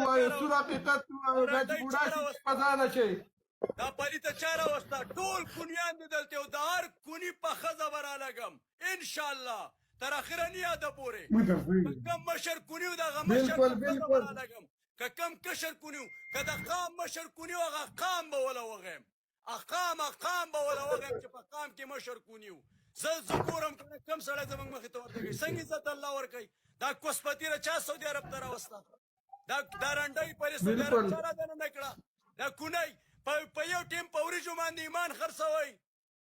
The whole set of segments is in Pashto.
وایو سور حقیقت وایو دا چې بوډا شي پزانه شي دا پلیته چاره وستا ټول کونیان دې دلته او د هر کونی په ښځه به رالګم انشاءالله تر اخره نه یاده پورې که کم مشر کونی و د هغه مشر په ښځه به رالګم که کم کشر کونی و که د قام مشر کونی و هغه قام به وله وغیم اقام به وله وغیم چې په قام کې مشر کونی و زه ګورم که کم سړی زموږ مخې ته ورته کوي څنګه عزت الله ورکوي دا کوسپتیره چا سعودي عرب ته راوسته دا رنډۍ پرې سعودي عرب چا رادننه کړه دا کونی په یو ټیم په وریجو باندې ایمان خرڅوئ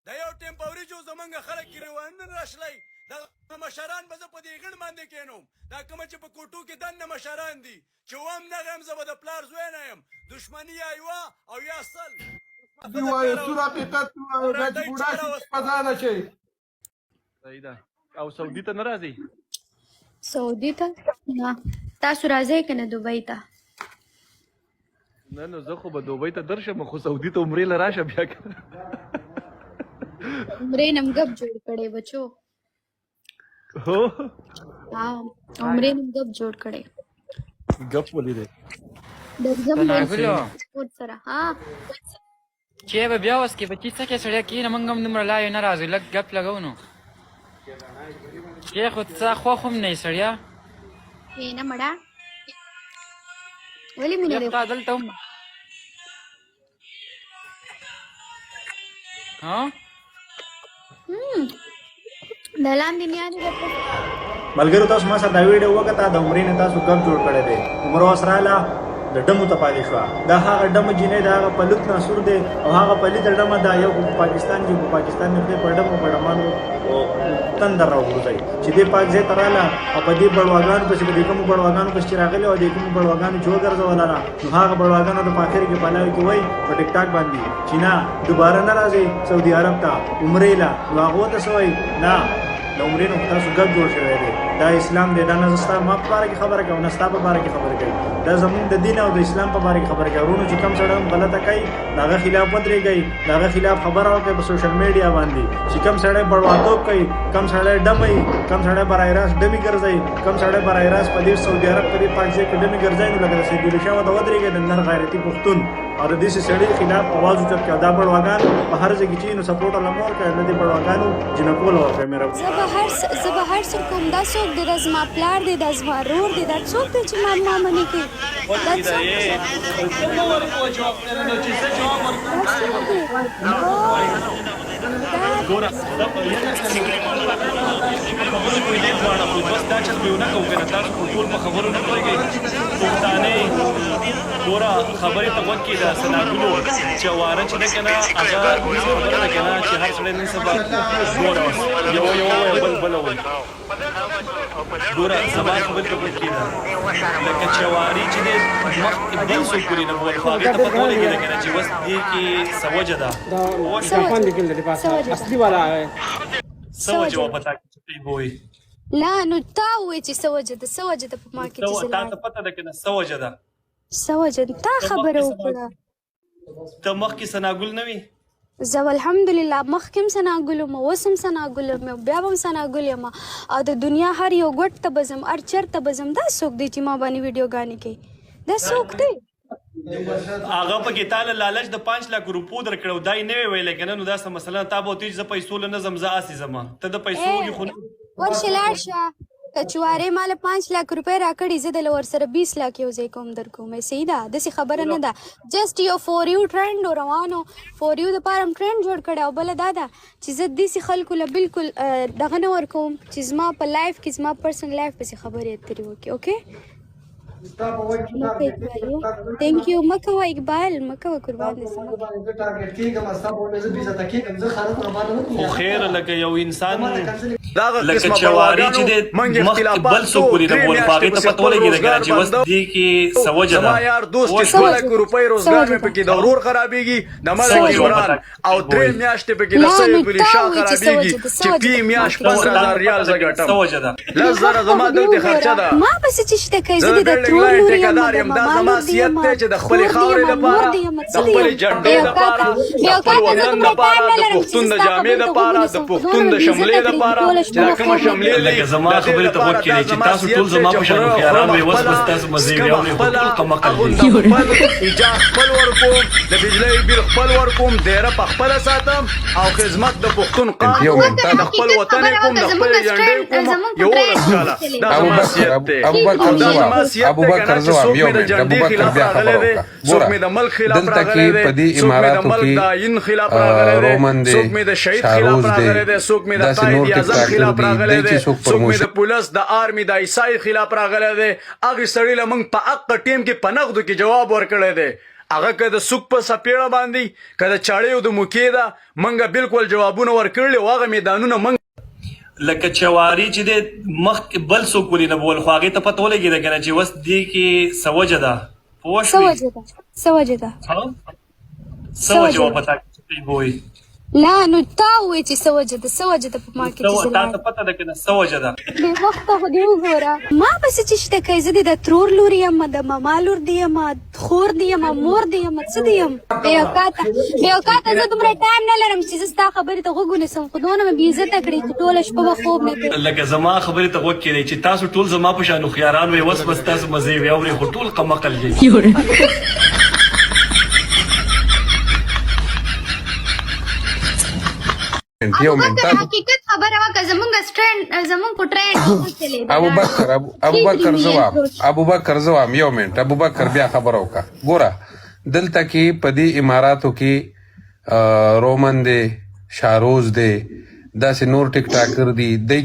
د یو ټیم په وریجو زمونږ خلک کې روانونه راشلی دا مشران به زه په دې غڼ باندې کینوم دا کومه چې په کوټو کې دننه مشران دي چې وم نغه یم زه به د پلار زوی نه یم دښمني یا یوه او یا سل وایو سور حقیقت وایو دا چې بوډا شي پزانه شي صحیح ده او سعودي ته نه راځي سعودي ته نه تاسو راځئ که نه دوبۍ ته نه نو زه خو به دوبۍ ته درشم خو سعودي ته عمرې له راشه بیا عمرې نم ګپ جوړ کړی بچو هو ها عمرې نم ګپ جوړ کړی ګپ ولې دی درځم سپورټ سره ها چې به بیا اوس کې به چې څه کې سړی کېنه موږ هم دومره لایو نه راځو لږ ګپ لګو نو کې خو څه خوښ هم نه یې سړیا نه مړه ولې مینه دی دلته هم ها د لاندې نیانې درته ملګرو تاسو ما سره دا ویډیو وکړه د عمرې نه تاسو ګپ جوړ کړی دی عمر اوس راله د ډمو ته پاتې شوه دا هغه ډمه جینۍ د هغه پلیت ناسور دی او هغه پلیته ډمه دا یو په پاکستان کې په پاکستان کې په ډمو په ډمانو تندر راوغورځوي چې دې پاک ځای ته راله او په دې بړواګانو پسې په دې کومو بړواګانو پسې چې راغلي او دې کومو بړواګانو چې وګرځوله نه نو هغه بړواګانو د په آخر کې پلاوي کې وایي په ټیک ټاک باندې چې نه دوباره نه راځئ سعودي عرب ته عمرې له نو هغه ورته څه وایي نه د عمرې نه تاسو ګډ جوړ شوی دی دا اسلام دی دا نه زه ستا ما په باره کې خبره کوم نه ستا په باره کې خبره کوي دا زمونږ د دین او د اسلام په باره کې خبره کوي ورونو چې کوم سړی هم غلطه کوي د هغه خلاف ودرېږئ د هغه خلاف خبره وکړئ په سوشل میډیا باندې چې کوم سړی بړواتوب کوي کوم سړی ډموي کوم سړی برای راست ډمې ګرځوي کوم سړی برای راست په دې سعودي عرب په دې پاک ځای کې ډمې ګرځوي نو لکه د سیدالي شاه ورته ودرېږئ د نر غیرتي پښتون او د داسې سړي خلاف اواز اوچت کړه دا بړواګان په هر ځای کې چې نو سپورټ الله مه ورکړئ نه دې بړواګانو جنکول ورکړئ مې رب زه به هر څوک کوم دا څوک دی دا زما پلار دی دا زما رور دی دا څوک دی چې ما منې کوي دا څوک ګوره خبرو کوي دې دواړه خو بس دا چل به ونه کوو که نه تاسو خو ټول په خبرو نه پوهېږئ پښتانه ګوره خبرې ته غوږ کېږده سناګلو جواره چې ده که نه هغه خبره ده که نه چې هر سړی نن سبا ګوره یوه وایه بله وایي ګوره زما خبرې ته غوږ کېږده لکه چواري چې دی مخکې بل څوک پورې نه بول خو هغې ته پته ولګېده که نه چې بس دې کې څه وجه ده اصلي والا څه وجه وه په تا کې چې ته یې بویې لا نو تا ووایې چې څه وجه ده څه وجه ده په ما کې چې زه تا ته پته ده که نه څه وجه ده څه وجه ده تا خبره وکړه ته مخکې سناګل نه وي زه الحمدلله مخکې هم سناګل یم اوس هم سناګل یم بیا به هم سناګل یم او د دنیا هر یو ګوټ ته به ځم هر چېرته به ځم دا څوک دی چې ما باندې ویډیوګانې کوي دا څوک دی هغه پکې تا له لالچ د 5 لک روپو درکړی او دا یې نه وی ویلی که نه نو دا څه مثلا تا به ورته وایي چې زه پیسو له نه ځم زه هسې ځم ته د پیسو وږي خو ورشه لاړ شه کچوارې ما له 5 لک روپۍ راکړي زه دله ورسره 20 لک یو ځای کوم در کوم صحیح ده داسې خبره نه ده جسټ یو فور یو ټرینډ روانو فور یو دپاره هم ټرینډ جوړ کړی او بله دا ده چې زه داسې خلکو له بالکل دغه نه ورکوم چې زما په لایف کې زما پرسنل لایف پسې خبرې اترې وکړي اوکې thank you مکوه اقبال مکوه قربان دې خو خیر لکه یو انسان لکه چواري چې د مخکې بل څوک پورې نه بول خو هغې ته پته ولګېده که نه چې اوس دې کې څه وجه ده یار دوست چې 2 لک روپۍ روزګار مې پکې د ورور خرابېږي د ملک عمران او 3 میاشتې پکې د سید علي شاه خرابېږي چې پی میاشت 15000 ریال زه ګټم څه وجه ده 10000 زما دلته خرچه ده ما بس چې شته کوي زه د ټول ټیکدار یم دا زما سیادت دی چې د خپلې خاورې لپاره د خپلې جنډې لپاره د خپل وطن لپاره د پښتون د جامې لپاره د پښتون د شملې لپاره چې دا کومه شملې لکه زما خبرې ته غوږ کېږدئ چې تاسو ټول زما په شان هوښیاران وئ، اوس بس تاسو مزې وي اورئ، خو ټول قمقل دي. ایجاد خپل ورکوم، د بجلی بیل خپل ورکوم، دیره په خپله ساتم او خدمت د پښتون قام کوم، د خپل وطن یې کوم، د خپلې جنډې کوم. 11 کاله دا زما حیثیت دی او دا زما حیثیت دی که نه چې څوک مې د جنډې خلاف راغلی دی، څوک مې د ملک خلاف راغلی دی، څوک مې د ملک د آیین خلاف راغلی دی، څوک مې د شهید خلاف راغلی دی، څوک مې د قائد اعظم خلاف راغلی دی، څوک مې د پولیس د آرمي د عیسائی خلاف راغلی دی. هغې سړي له موږ په حق ټیم کې په نغدو کې جواب ورکړی دی. هغه که د سوک په سپېړه باندې که د چاړې او د موکې ده موږ بالکل جوابونه ورکړلي او هغه میدانونه موږ لکه چواري چې د مخ بل څوک ولې نه بول، خو هغې ته پته ولګېده که نه چې اوس دې کې څه وجه ده، پوه شوې؟ څه وجه ده؟ څه وجه وه په تا کې بوی؟ لا نو تا ووایې چې څه وجه ده، څه وجه ده په ما کې چې زه تا ته پته ده که نه څه وجه ده؟ بې وخته خو دې وګوره ما پسې چې شته کوي، زه د ترور لور یم، د ماما لور دې یم، خور دې یم، مور دې یم، څه دې یم. بې اوقاته زه دومره ټایم نه لرم چې زه ستا خبرې ته غوږ ونیسم، خو دونه مې بېعزته کړې چې ټوله شپه به خوب نه کوي. لکه زما خبرې ته غوږ کېدئ چې تاسو ټول زما په شان هوښیاران وئ، اوس بس تاسو مزې وي اورئ، خو ټول قمقل دي. حقیقت خبره وکړه، زمونږ په ټرینډ ابوبکر زوام یو منټ ابوبکر بیا خبره وکړه. ګوره دلته کې په دې اماراتو کې رومن دی، شاروز دی، داسې نور ټیک ټاکر دي، دی